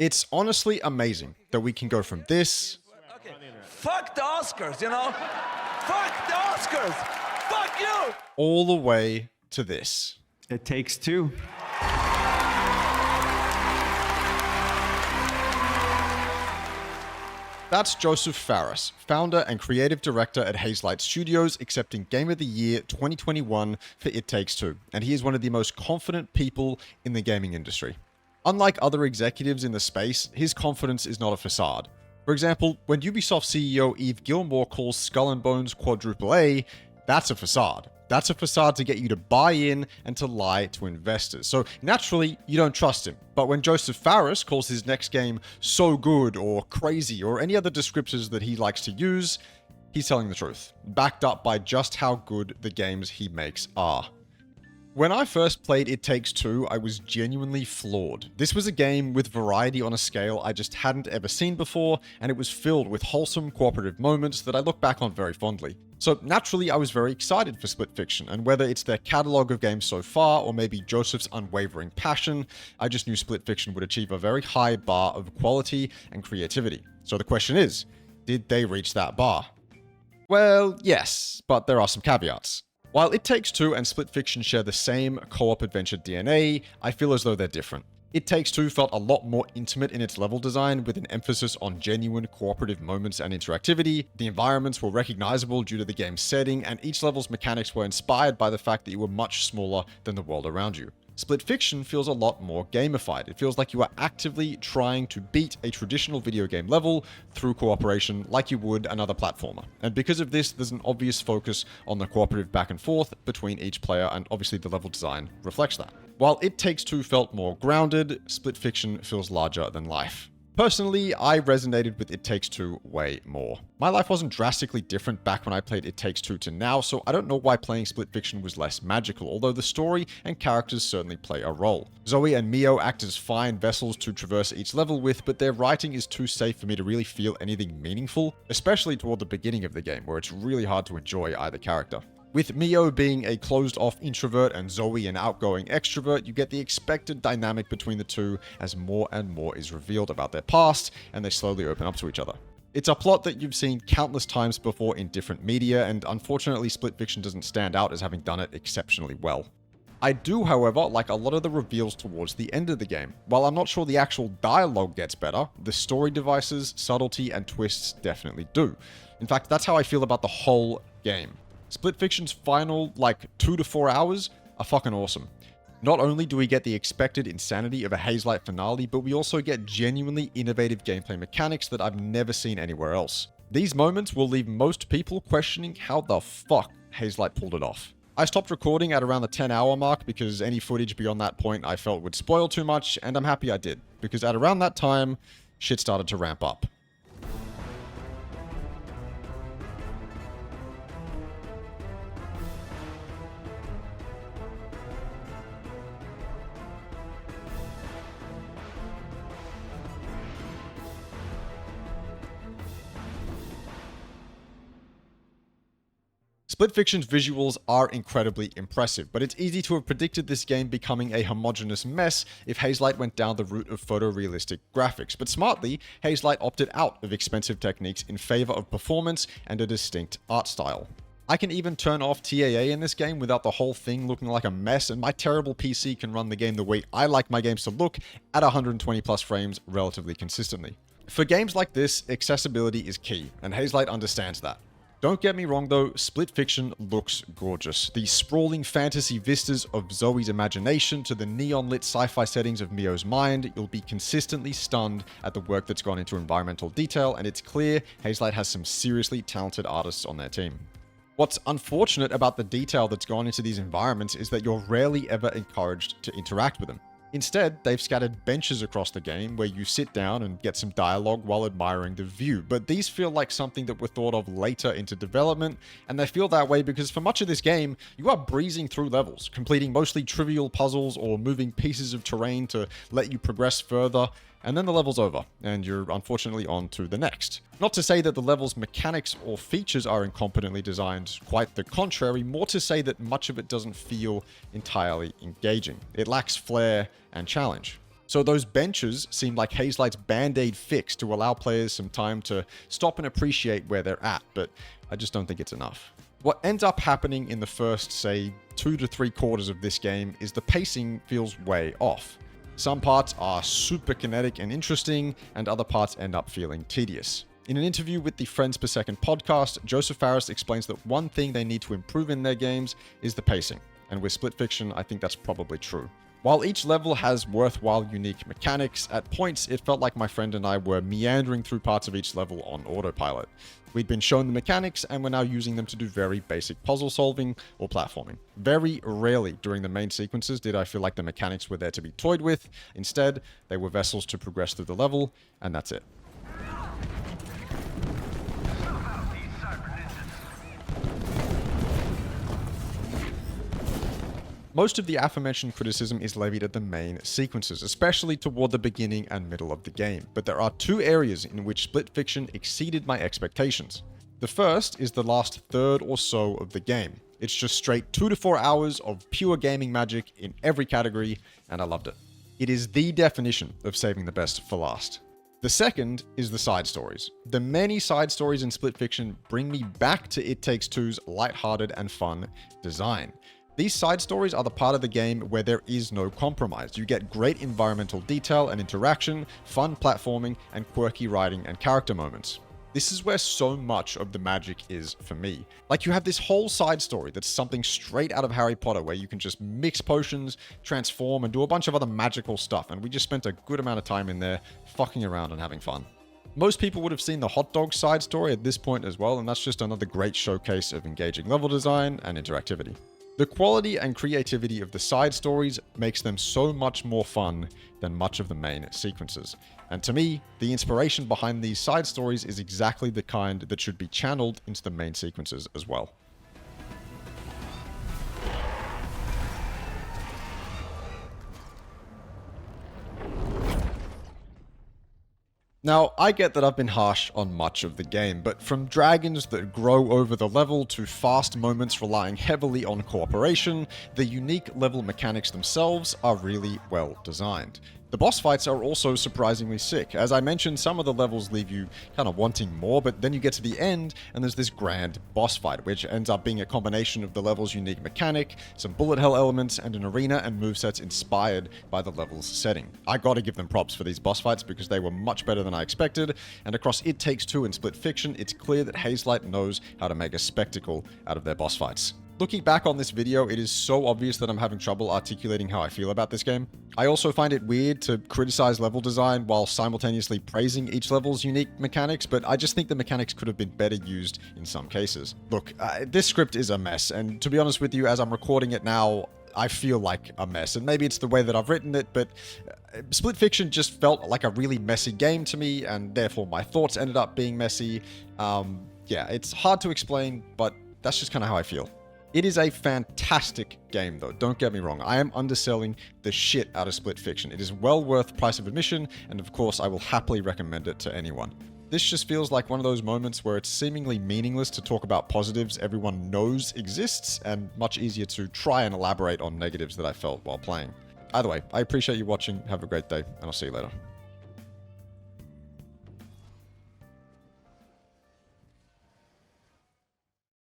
It's honestly amazing that we can go from this Okay. Fuck the Oscars, you know? Fuck the Oscars! Fuck you! all the way to this. It takes two. That's Joseph Fares, founder and creative director at Hazelight Studios, accepting Game of the Year 2021 for It Takes Two, and he is one of the most confident people in the gaming industry. Unlike other executives in the space, his confidence is not a facade. For example, when Ubisoft CEO Yves Guillemot calls Skull and Bones quadruple A, that's a facade. That's a facade to get you to buy in and to lie to investors. So naturally, you don't trust him. But when Joseph Fares calls his next game so good or crazy or any other descriptors that he likes to use, he's telling the truth, backed up by just how good the games he makes are. When I first played It Takes Two, I was genuinely floored. This was a game with variety on a scale I just hadn't ever seen before, and it was filled with wholesome cooperative moments that I look back on very fondly. So naturally, I was very excited for Splitfiction, and whether it's their catalogue of games so far, or maybe Joseph's unwavering passion, I just knew Splitfiction would achieve a very high bar of quality and creativity. So the question is, did they reach that bar? Well, yes, but there are some caveats. While It Takes Two and Splitfiction share the same co-op adventure DNA, I feel as though they're different. It Takes Two felt a lot more intimate in its level design, with an emphasis on genuine cooperative moments and interactivity. The environments were recognizable due to the game's setting, and each level's mechanics were inspired by the fact that you were much smaller than the world around you. Splitfiction feels a lot more gamified. It feels like you are actively trying to beat a traditional video game level through cooperation like you would another platformer. And because of this, there's an obvious focus on the cooperative back and forth between each player, and obviously the level design reflects that. While It Takes Two felt more grounded, Splitfiction feels larger than life. Personally, I resonated with It Takes Two way more. My life wasn't drastically different back when I played It Takes Two to now, so I don't know why playing Splitfiction was less magical, although the story and characters certainly play a role. Zoe and Mio act as fine vessels to traverse each level with, but their writing is too safe for me to really feel anything meaningful, especially toward the beginning of the game, where it's really hard to enjoy either character. With Mio being a closed-off introvert and Zoe an outgoing extrovert, you get the expected dynamic between the two as more and more is revealed about their past, and they slowly open up to each other. It's a plot that you've seen countless times before in different media, and unfortunately Splitfiction doesn't stand out as having done it exceptionally well. I do, however, like a lot of the reveals towards the end of the game. While I'm not sure the actual dialogue gets better, the story devices, subtlety, and twists definitely do. In fact, that's how I feel about the whole game. Splitfiction's final, 2 to 4 hours are fucking awesome. Not only do we get the expected insanity of a Hazelight finale, but we also get genuinely innovative gameplay mechanics that I've never seen anywhere else. These moments will leave most people questioning how the fuck Hazelight pulled it off. I stopped recording at around the 10-hour mark because any footage beyond that point I felt would spoil too much, and I'm happy I did, because at around that time, shit started to ramp up. Splitfiction's visuals are incredibly impressive, but it's easy to have predicted this game becoming a homogeneous mess if Hazelight went down the route of photorealistic graphics. But smartly, Hazelight opted out of expensive techniques in favor of performance and a distinct art style. I can even turn off TAA in this game without the whole thing looking like a mess, and my terrible PC can run the game the way I like my games to look at 120 plus frames relatively consistently. For games like this, accessibility is key, and Hazelight understands that. Don't get me wrong though, Splitfiction looks gorgeous. The sprawling fantasy vistas of Zoe's imagination to the neon-lit sci-fi settings of Mio's mind, you'll be consistently stunned at the work that's gone into environmental detail, and it's clear Hazelight has some seriously talented artists on their team. What's unfortunate about the detail that's gone into these environments is that you're rarely ever encouraged to interact with them. Instead, they've scattered benches across the game where you sit down and get some dialogue while admiring the view, but these feel like something that were thought of later into development, and they feel that way because for much of this game, you are breezing through levels, completing mostly trivial puzzles or moving pieces of terrain to let you progress further, and then the level's over, and you're unfortunately on to the next. Not to say that the level's mechanics or features are incompetently designed, quite the contrary, more to say that much of it doesn't feel entirely engaging. It lacks flair and challenge. So those benches seem like Hazelight's band-aid fix to allow players some time to stop and appreciate where they're at, but I just don't think it's enough. What ends up happening in the first, say, 2 to 3 quarters of this game is the pacing feels way off. Some parts are super kinetic and interesting, and other parts end up feeling tedious. In an interview with the Friends Per Second podcast, Joseph Fares explains that one thing they need to improve in their games is the pacing, and with Split Fiction, I think that's probably true. While each level has worthwhile unique mechanics, at points it felt like my friend and I were meandering through parts of each level on autopilot. We'd been shown the mechanics and we're now using them to do very basic puzzle solving or platforming. Very rarely during the main sequences did I feel like the mechanics were there to be toyed with. Instead, they were vessels to progress through the level, and that's it. Most of the aforementioned criticism is levied at the main sequences, especially toward the beginning and middle of the game, but there are 2 areas in which Split Fiction exceeded my expectations. The first is the last third or so of the game. It's just straight 2 to 4 hours of pure gaming magic in every category, and I loved it. It is the definition of saving the best for last. The second is the side stories. The many side stories in Split Fiction bring me back to It Takes Two's lighthearted and fun design. These side stories are the part of the game where there is no compromise. You get great environmental detail and interaction, fun platforming, and quirky writing and character moments. This is where so much of the magic is for me. Like, you have this whole side story that's something straight out of Harry Potter, where you can just mix potions, transform, and do a bunch of other magical stuff, and we just spent a good amount of time in there fucking around and having fun. Most people would have seen the hot dog side story at this point as well, and that's just another great showcase of engaging level design and interactivity. The quality and creativity of the side stories makes them so much more fun than much of the main sequences. And to me, the inspiration behind these side stories is exactly the kind that should be channeled into the main sequences as well. Now, I get that I've been harsh on much of the game, but from dragons that grow over the level to fast moments relying heavily on cooperation, the unique level mechanics themselves are really well designed. The boss fights are also surprisingly sick. As I mentioned, some of the levels leave you kind of wanting more, but then you get to the end and there's this grand boss fight, which ends up being a combination of the level's unique mechanic, some bullet hell elements, and an arena and movesets inspired by the level's setting. I gotta give them props for these boss fights because they were much better than I expected, and across It Takes Two and Split Fiction, it's clear that Hazelight knows how to make a spectacle out of their boss fights. Looking back on this video, it is so obvious that I'm having trouble articulating how I feel about this game. I also find it weird to criticize level design while simultaneously praising each level's unique mechanics, but I just think the mechanics could have been better used in some cases. Look, this script is a mess, and to be honest with you, as I'm recording it now, I feel like a mess, and maybe it's the way that I've written it, but Split Fiction just felt like a really messy game to me, and therefore my thoughts ended up being messy. Yeah, it's hard to explain, but that's just kind of how I feel. It is a fantastic game, though, don't get me wrong. I am underselling the shit out of Split Fiction. It is well worth price of admission, and of course, I will happily recommend it to anyone. This just feels like one of those moments where it's seemingly meaningless to talk about positives everyone knows exists, and much easier to try and elaborate on negatives that I felt while playing. Either way, I appreciate you watching, have a great day, and I'll see you later.